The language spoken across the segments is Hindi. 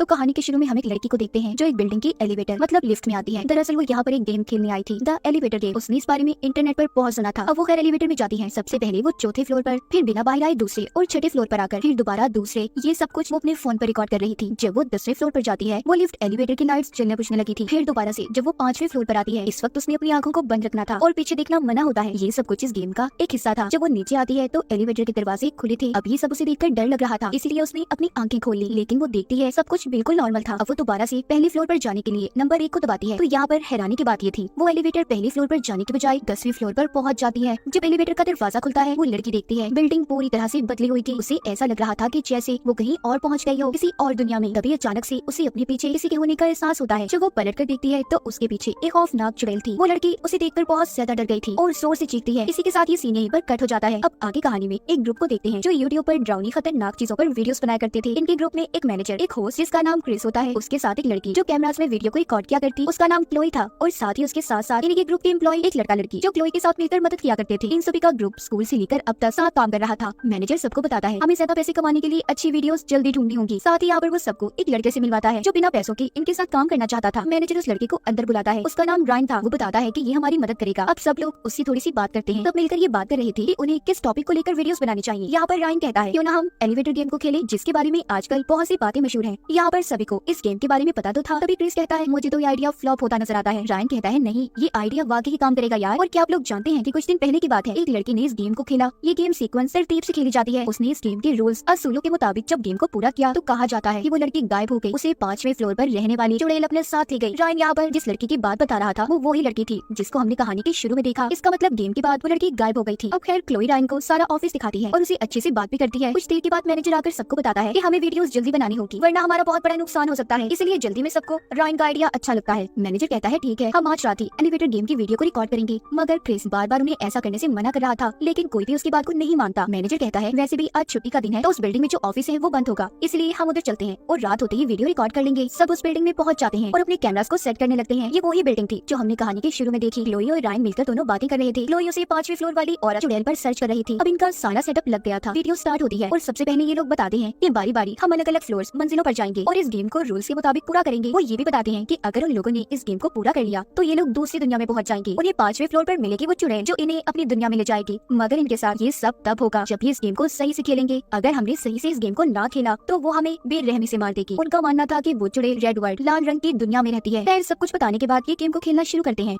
तो कहानी के शुरू में हम एक लड़की को देखते हैं जो एक बिल्डिंग की एलिवेटर मतलब लिफ्ट में आती है। दरअसल वो यहाँ पर एक गेम खेलने आई थी, द एलिवेटर गेम। उसने इस बारे में इंटरनेट पर बहुत सुना था। अब वो खैर एलिवेटर में जाती है। सबसे पहले वो चौथे फ्लोर पर, फिर बिना बाहर आए दूसरे और छठे फ्लोर पर आकर फिर दोबारा दूसरे। ये सब कुछ वो अपने फोन पर रिकॉर्ड कर रही थी। जब वो 10वें फ्लोर पर जाती है, वो लिफ्ट एलिवेटर की लाइट्स जलने बुझने लगी थी। फिर दोबारा से जब वो 5वें फ्लोर पर आती है, इस वक्त उसने अपनी आंखों को बंद रखना था और पीछे देखना मना होता है। ये सब कुछ इस गेम का एक हिस्सा था। जब वो नीचे आती है तो एलिवेटर के दरवाजे खुले थे। अब ये सब उसे देखकर डर लग रहा था, इसलिए उसने अपनी आंखें खोल ली। लेकिन वो देखती है सब कुछ बिल्कुल नॉर्मल था। अब वो दोबारा से पहले फ्लोर पर जाने के लिए नंबर 1 को दबाती है। तो यहाँ पर हैरानी की बात ये थी, वो एलिवेटर पहले फ्लोर पर जाने के बजाय 10वें फ्लोर पर पहुंच जाती है। जब एलिवेटर का दरवाजा खुलता है, वो लड़की देखती है बिल्डिंग पूरी तरह से बदली हुई थी। उसे ऐसा लग रहा था कि जैसे वो कहीं और पहुंच गई हो, किसी और दुनिया में। तभी अचानक से उसे अपने पीछे किसी के होने का एहसास होता है। जब वो पलट कर देखती है तो उसके पीछे एक खौफनाक चुड़ैल थी। वो लड़की उसे देखकर बहुत ज्यादा डर गई थी और जोर से चीखती है। इसी के साथ ये सीन यहीं पर कट हो जाता है। अब आगे कहानी में एक ग्रुप को देखते हैं जो यूट्यूब पर ड्राउनी खतरनाक चीजों पर वीडियोस बनाया करते थे। इनके ग्रुप में एक मैनेजर, एक होस्ट जिसका नाम क्रिस होता है, उसके साथ एक लड़की जो कैमरास में वीडियो को रिकॉर्ड किया करती, उसका नाम क्लोई था। और साथ ही उसके साथ साथ इनके ग्रुप के एम्प्लॉय एक लड़का लड़की जो क्लोई के साथ मिलकर मदद किया करते थे। इन सभी का ग्रुप स्कूल से लेकर अब तक साथ काम कर रहा था। मैनेजर सबको बताता है हमें ज्यादा पैसे कमाने के लिए अच्छी वीडियोस जल्दी ढूंढनी होंगी। साथ ही यहाँ पर वो सबको एक लड़के से मिलवाता है जो बिना पैसों के इनके साथ काम करना चाहता था। मैनेजर उस लड़के को अंदर बुलाता है। उसका नाम रायन था। वो बताता है कि ये हमारी मदद करेगा। अब सब लोग उससे थोड़ी सी बात करते हैं। तब मिलकर ये बात कर रहे थे कि उन्हें किस टॉपिक को लेकर वीडियोस बनानी चाहिए। यहाँ पर रायन कहता है क्यों ना हम एलिवेटर गेम को खेलें, जिसके बारे में आजकल बहुत सी बातें मशहूर हैं। यहाँ पर सभी को इस गेम के बारे में पता तो था। तभी क्रिस कहता है मुझे तो ये आइडिया फ्लॉप होता नजर आता है। रायन कहता है नहीं, ये आइडिया वाकई काम करेगा यार। और क्या आप लोग जानते हैं कि कुछ दिन पहले की बात है, एक लड़की ने इस गेम को खेला। ये गेम सीक्वेंस तरतीब से खेली जाती है। उसने इस गेम के रूल्स असूलों के मुताबिक जब गेम को पूरा किया तो कहा जाता है कि वो लड़की गायब हो गई। उसे 5वें फ्लोर पर रहने वाली चुड़ैल अपने साथ ले गई। रायन यहाँ पर जिस लड़की की बात बता रहा था वो वही लड़की थी जिसको हमने कहानी के शुरू में देखा। इसका मतलब गेम के बाद वो लड़की गायब हो गई थी। अब खैर क्लोई रायन को सारा ऑफिस दिखाती है और उसे अच्छे से बात भी करती है। कुछ देर के बाद मैनेजर आकर सबको बताता है कि हमें वीडियोस जल्दी बनानी होगी वरना हमारा बहुत बड़ा नुकसान हो सकता है, इसलिए जल्दी में सबको रायन का आइडिया अच्छा लगता है। मैनेजर कहता है ठीक है, हम आज रात ही एलिवेटर गेम की वीडियो को रिकॉर्ड करेंगे। मगर क्रिस बार बार उन्हें ऐसा करने से मना कर रहा था, लेकिन कोई भी उसकी बात को नहीं मानता। मैनेजर कहता है वैसे भी आज छुट्टी का दिन है तो उस बिल्डिंग में जो ऑफिस है वो बंद होगा, इसलिए हम उधर चलते हैं और रात होते ही वीडियो रिकॉर्ड कर लेंगे। सब उस बिल्डिंग में पहुंच जाते हैं और अपने कैमरास को सेट करने लगते हैं। ये वही बिल्डिंग थी जो हमने कहानी के शुरू में देखी। क्लोई और रायन मिलकर दोनों बातें कर रहे थे। क्लोई उसे 5वें फ्लोर वाली औरत चुड़ैल पर सर्च कर रही थी। अब इनका सारा सेटअप लग गया था। वीडियो स्टार्ट होती है और सबसे पहले ये लोग बताते हैं कि बारी बारी हम अलग अलग फ्लोर्स मंजिलों पर जाएंगे और इस गेम को रूल्स के मुताबिक पूरा करेंगे। वो ये भी बताते हैं कि अगर उन लोगों ने इस गेम को पूरा कर लिया तो ये लोग दूसरी दुनिया में पहुंच जाएंगे और ये 5वें फ्लोर पर मिलेगी वो चुड़ैल जो इन्हें अपनी दुनिया में ले जाएगी। मगर इनके साथ ये सब तब होगा जब ये इस गेम को सही से खेलेंगे। अगर हमने सही से इस गेम को ना खेला तो वो हमें बेरहमी से मार देगी। उनका मानना था कि वो चुड़ैल रेड वर्ल्ड लाल रंग की दुनिया में रहती है। खैर सब कुछ बताने के बाद ये गेम को खेलना शुरू करते हैं।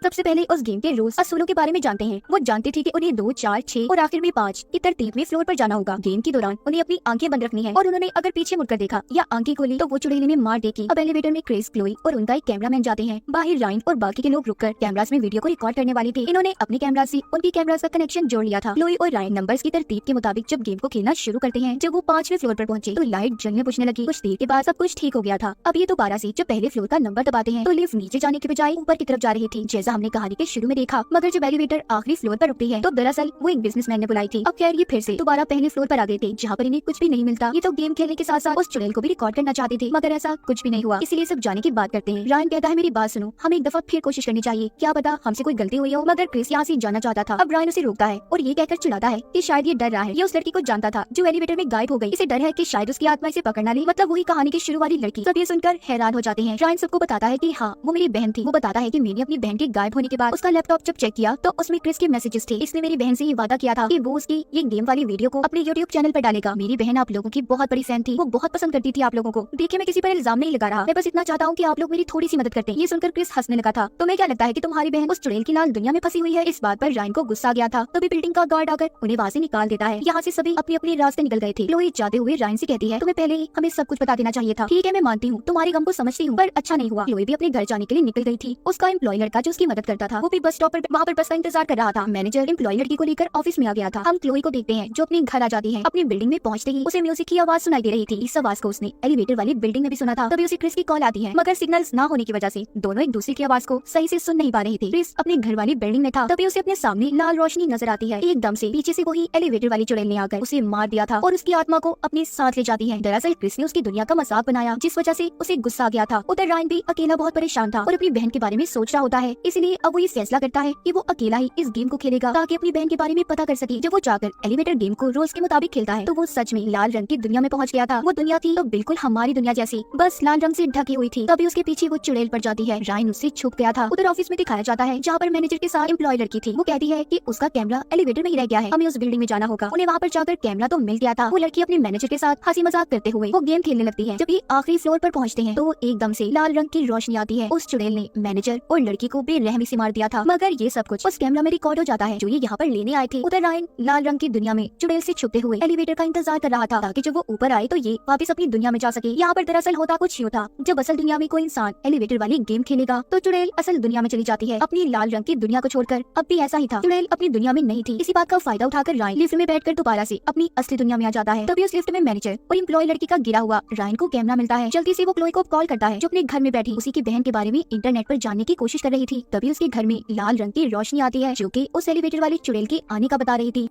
सबसे पहले उस गेम के रूल्स असूलों के बारे में जानते हैं। वो जानते थे कि उन्हें 2, 4, 6 और आखिर में 5 की तरतीब में फ्लोर पर जाना होगा। गेम के दौरान उन्हें अपनी आंखें बंद रखनी है और उन्होंने अगर पीछे मुड़कर देखा या आंखें खोली तो वो चुड़ैल इन्हें मार देगी। अब एलिवेटर में क्रिस, क्लोई और उनका एक कैमरामैन जाते हैं। बाहर रायन और बाकी के लोग रुककर कैमरास में वीडियो को रिकॉर्ड करने वाले थे। इन्होंने अपने कैमरा से उनकी कैमरा का कनेक्शन जोड़ लिया था। क्लोई और रायन नंबर्स की तरतीब के मुताबिक जब गेम को खेलना शुरू करते हैं। जब वो 5वें फ्लोर पर पहुंचे तो लाइट जलने बुझने लगी। कुछ देर के बाद सब कुछ ठीक हो गया था। अब ये दोबारा से जब पहले फ्लोर का नंबर दबाते हैं तो लिफ्ट नीचे जाने के बजाय ऊपर की तरफ जा रही थी, जैसा हमने कहानी के शुरू में देखा। मगर जब एलिवेटर आखिरी फ्लोर पर रुकती है तो दरअसल वो एक बिजनेसमैन ने बुलाई थी। अब खैर ये फिर से दोबारा पहले फ्लोर पर आ गए थे जहाँ पर इन्हें कुछ भी नहीं मिलता। ये तो गेम खेलने के साथ साथ उस चुड़ैल को भी रिकॉर्ड करना चाहते थे, मगर ऐसा कुछ भी नहीं हुआ। इसलिए सब जाने की बात करते हैं। रायन कहता है मेरी बात सुनो, हमें एक दफा फिर कोशिश करनी चाहिए, क्या पता हमसे कोई गलती हुई हो। मगर क्रिस यहाँ से जाना चाहता था। अब रायन उसे रोकता है और ये कहकर चिल्लाता है कि शायद ये डर रहा है। ये उस लड़की को जानता था जो एलिवेटर में गायब हो गई। इसे डर है कि शायद उसकी आत्मा इसे पकड़ना ले, मतलब वही कहानी की शुरू वाली लड़की। सब ये सुनकर हैरान हो जाते हैं। रायन सबको बताता है कि हाँ वो मेरी बहन थी। वो बताता है कि मैंने अपनी बहन के गायब होने के बाद उसका लैपटॉप जब चेक किया तो उसमें क्रिस के मैसेजेस थे। इसने मेरी बहन से ये वादा किया था कि वो उसकी ये गेम वाली वीडियो को अपने YouTube चैनल पर डालेगा। मेरी बहन आप लोगों की बहुत बड़ी फैन थी, वो बहुत पसंद करती थी आप लोगों को। देखिए मैं किसी पर इल्जाम नहीं लगा रहा, मैं बस इतना चाहता हूँ कि आप लोग मेरी थोड़ी सी मदद करते हैं। ये सुनकर क्रिस हंसने लगा था। तुम्हें क्या लगता है कि तुम्हारी बहन उस चुड़ैल की लाल दुनिया में फंसी हुई है? इस बात पर रायन को गुस्सा आ गया था। तभी बिल्डिंग का गार्ड आकर उन्हें वहाँ से निकाल देता है। यहाँ से सभी अपने अपने रास्ते निकल गए थे। क्लोई जाते हुए रायन से कहती है तुम्हें पहले ही हमें सब कुछ बता देना चाहिए था। ठीक है मैं मानती हूँ, तुम्हारे गम को समझती हूँ, पर अच्छा नहीं हुआ। क्लोई भी अपने घर जाने के लिए निकल गई थी। उसका एम्प्लॉय लड़का जो उसकी मदद करता था वो भी बस स्टॉप पर वहाँ पर बस का इंतजार कर रहा था। मैनेजर एम्प्लॉय लड़की को लेकर ऑफिस में आ गया था। हम क्लोई को देखते हैं जो अपने घर आ जाती है। अपनी बिल्डिंग में पहुंचते ही उसे म्यूजिक की आवाज सुनाई दे रही थी। इस आवाज को उसने एलिवेटर वाली बिल्डिंग में भी सुना था। तभी उसे क्रिस की कॉल आती है, मगर सिग्नल्स ना होने की वजह से दोनों एक दूसरे की आवाज को सही से सुन नहीं पा रहे थे। क्रिस अपने घर वाली बिल्डिंग में था। तभी उसे अपने सामने लाल रोशनी नजर आती है। एकदम से पीछे से वही एलिवेटर वाली चुड़ैल ने आकर उसे मार दिया था और उसकी आत्मा को अपने साथ ले जाती है। दरअसल क्रिस ने उसकी दुनिया का मजाक बनाया जिस वजह से उसे गुस्सा आ गया था। उधर रायन भी अकेला बहुत परेशान था और अपनी बहन के बारे में सोच रहा होता है। इसी इसलिए अब वो ये फैसला करता है कि वो अकेला ही इस गेम को खेलेगा ताकि अपनी बहन के बारे में पता कर सके। जब वो जाकर एलिवेटर गेम को रूल्स के मुताबिक खेलता है तो वो सच में लाल रंग की दुनिया में पहुंच गया था। वो दुनिया थी तो बिल्कुल हमारी दुनिया जैसी, बस लाल रंग से ढकी हुई थी। तभी उसके पीछे वो चुड़ैल पड़ जाती है। रायन उससे छुप गया था। उधर ऑफिस में दिखाया जाता है जहाँ पर मैनेजर के साथ एम्प्लॉय लड़की थी। वो कहती है कि उसका कैमरा एलिवेटर में ही रह गया है, हमें उस बिल्डिंग में जाना होगा। उन्हें वहाँ पर जाकर कैमरा तो मिल गया था। वो लड़की अपने मैनेजर के साथ हंसी मजाक करते हुए वो गेम खेलने लगती है। जब ये आखिरी फ्लोर पर पहुंचते हैं तो एकदम से लाल रंग की रोशनी आती है। उस चुड़ैल ने मैनेजर और लड़की को बेरहमी से मार दिया था, मगर ये सब कुछ उस कैमरा में रिकॉर्ड हो जाता है जो ये यहाँ पर लेने आए थे। उधर रायन लाल रंग की दुनिया में चुड़ैल से छुपते हुए एलिवेटर का इंतजार कर रहा था ताकि जब वो ऊपर आए तो ये वापस अपनी दुनिया में जा सके। यहाँ पर दरअसल होता कुछ यूं था, जब असल दुनिया में कोई इंसान एलिवेटर वाली गेम खेलेगा तो चुड़ैल असल दुनिया में चली जाती है अपनी लाल रंग की दुनिया को छोड़कर। अब भी ऐसा ही था, चुड़ैल अपनी दुनिया में नहीं थी। इसी बात का फायदा उठाकर रायन लिफ्ट में बैठकर दोबारा से अपनी असली दुनिया में आ जाता है। तभी उस लिफ्ट में मैनेजर और एम्प्लॉय लड़की का गिरा हुआ रायन को कैमरा मिलता है। जल्दी से वो क्लोई को कॉल करता है जो अपने घर में बैठी उसी की बहन के बारे में इंटरनेट पर जानने की कोशिश कर रही थी। तभी उसके घर में लाल रंग की रोशनी आती है जो कि उस एलिवेटर वाली चुड़ैल के आने का बता रही थी।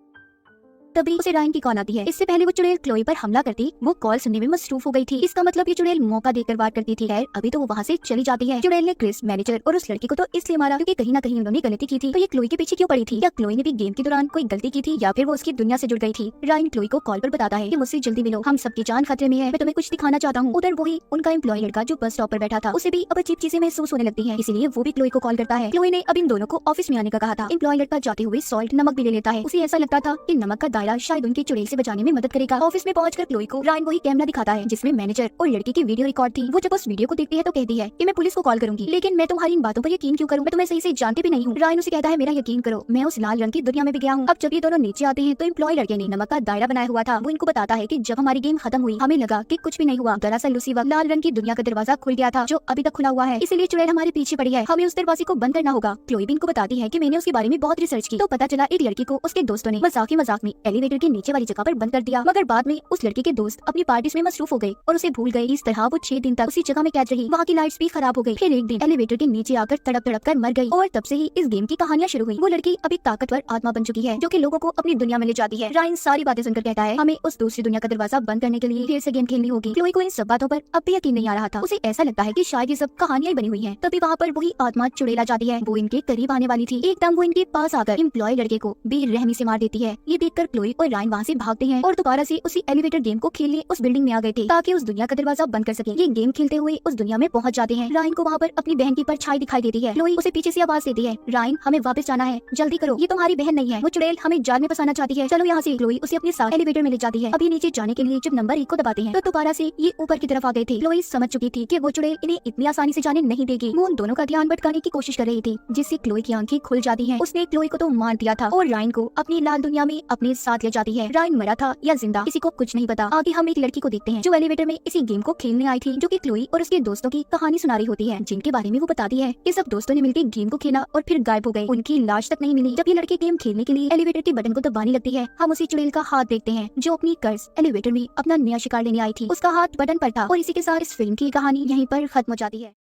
तभी उसे रायन की कॉल आती है। इससे पहले वो चुड़ैल क्लोई पर हमला करती, वो कॉल सुनने में मसरूफ हो गई थी। इसका मतलब ये चुड़ैल मौका देकर वार करती थी। खैर अभी तो वो वहाँ से चली जाती है। चुड़ैल ने क्रिस, मैनेजर और उस लड़की को तो इसलिए मारा क्योंकि कहीं ना कहीं उन्होंने गलती की थी। तो ये क्लोई के पीछे क्यों पड़ी थी? या क्लोई ने भी गेम के दौरान कोई गलती की थी या फिर वो उसकी दुनिया से जुड़ गई थी? रायन क्लोई को कॉल पर बताता है कि मुझसे जल्दी मिलो, हम सबकी जान खतरे में है, मैं तुम्हें कुछ दिखाना चाहता हूँ। उधर वही उनका एम्प्लॉय लड़का जो बस स्टॉप पर बैठा था, उसे भी अब अजीब चीजें महसूस होने लगती है, इसलिए वो भी क्लोई को कॉल करता है। क्लोई ने अब इन दोनों को ऑफिस में आने का कहा था। एम्प्लॉय लड़का जाते हुए सॉल्ट नमक भी ले लेता है। उसे ऐसा लगता था कि नमक का दायरा शायद उनकी चुड़ैल से बचाने में मदद करेगा। ऑफिस में पहुंचकर क्लोई को रायन वही कैमरा दिखाता है जिसमें मैनेजर और लड़की की वीडियो रिकॉर्ड थी। वो जब उस वीडियो को देखती है तो कहती है कि मैं पुलिस को कॉल करूंगी, लेकिन मैं तुम्हारी इन बातों पर यकीन क्यों करूं? मैं तुम्हें सही से जानती भी नहीं हूँ। रायन उसे कहता है मेरा यकीन करो, मैं उस लाल रंग की दुनिया में भी गया हूँ। अब जब ये दोनों नीचे आते हैं तो एम्प्लॉय लड़के ने नमक का दायरा बनाया हुआ था। वो इनको बताता है कि जब हमारी गेम खत्म हुई हमें लगा कि कुछ भी नहीं हुआ, दरअसल उसी वक्त लाल रंग की दुनिया का दरवाजा खुल गया था जो अभी तक खुला हुआ है, इसलिए चुड़ैल हमारे पीछे पड़ी है, हमें उस दरवाजे को बंद करना होगा। क्लोई भी इनको बताती है कि मैंने उसके बारे में बहुत रिसर्च की तो पता चला एक लड़की को उसके दोस्तों ने मजाक में एलिवेटर के नीचे वाली जगह पर बंद कर दिया, मगर बाद में उस लड़की के दोस्त अपनी पार्टी में मसरूफ हो गए और उसे भूल गए। इस तरह वो 6 दिन तक उसी जगह में कैद रही। वहाँ की लाइट्स भी खराब हो गई। फिर एक दिन एलिवेटर के नीचे आकर तड़प कर मर गई और तब से ही इस गेम की कहानियां शुरू हुई। वो लड़की अभी ताकतवर आत्मा बन चुकी है जो कि लोगों को अपनी दुनिया में ले जाती है। रायन सारी बातें सुनकर कहता है हमें उस दूसरी दुनिया का दरवाजा बंद करने के लिए फिर से गेम खेलनी होगी। क्लोई को इन सब बातों पर अब भी यकीन नहीं आ रहा था। उसे ऐसा लगता है कि शायद ये सब कहानियां बनी हुई हैं। तभी वहाँ पर वही आत्मा चुड़ैल आ जाती है। वो इनके करीब आने वाली थी, एकदम वो इनके पास आकर एम्प्लॉय लड़के को बेरहमी से मार देती है। ये देखकर क्लोई और रायन वहाँ से भागते हैं और दोबारा से उसी एलिवेटर गेम को खेलने उस बिल्डिंग में आ गए थे ताकि उस दुनिया का दरवाजा बंद कर सके। ये गेम खेलते हुए उस दुनिया में पहुंच जाते हैं। रायन को वहाँ पर अपनी बहन की परछाई दिखाई देती है। क्लोई उसे पीछे से आवाज देती है, रायन हमें वापस जाना है, जल्दी करो, ये तुम्हारी बहन नहीं है, वो चुड़ैल हमें जाल में फंसाना चाहती है, चलो यहाँ से। क्लोई उसे अपने साथ एलिवेटर में ले जाती है। अभी नीचे जाने के लिए जब नंबर 1 को दबाते हैं तो दोबारा से ये ऊपर की तरफ आ गए थे। क्लोई समझ चुकी थी कि वो चुड़ैल इन्हें इतनी आसानी से जाने नहीं देगी। वो उन दोनों का ध्यान भटकाने की कोशिश कर रही थी जिससे क्लोई की आंखें खुल जाती है। उसने क्लोई को तो मार दिया था और रायन को अपनी लाल दुनिया में अपने साथ ले जाती है। रायन मरा था या जिंदा किसी को कुछ नहीं पता। आगे हम एक लड़की को देखते हैं जो एलिवेटर में इसी गेम को खेलने आई थी, जो कि क्लोई और उसके दोस्तों की कहानी सुना रही होती है, जिनके बारे में वो बताती है कि सब दोस्तों ने मिलकर गेम को खेला और फिर गायब हो गए, उनकी लाश तक नहीं मिली। जब ये लड़की गेम खेलने के लिए एलिवेटर के बटन को दबाने लगती है हम उसी चुड़ैल का हाथ देखते हैं जो अपनी कर्ज एलिवेटर में अपना नया शिकार लेने आई थी। उसका हाथ बटन पर था और इसी के साथ इस फिल्म की कहानी यहीं पर खत्म हो जाती है।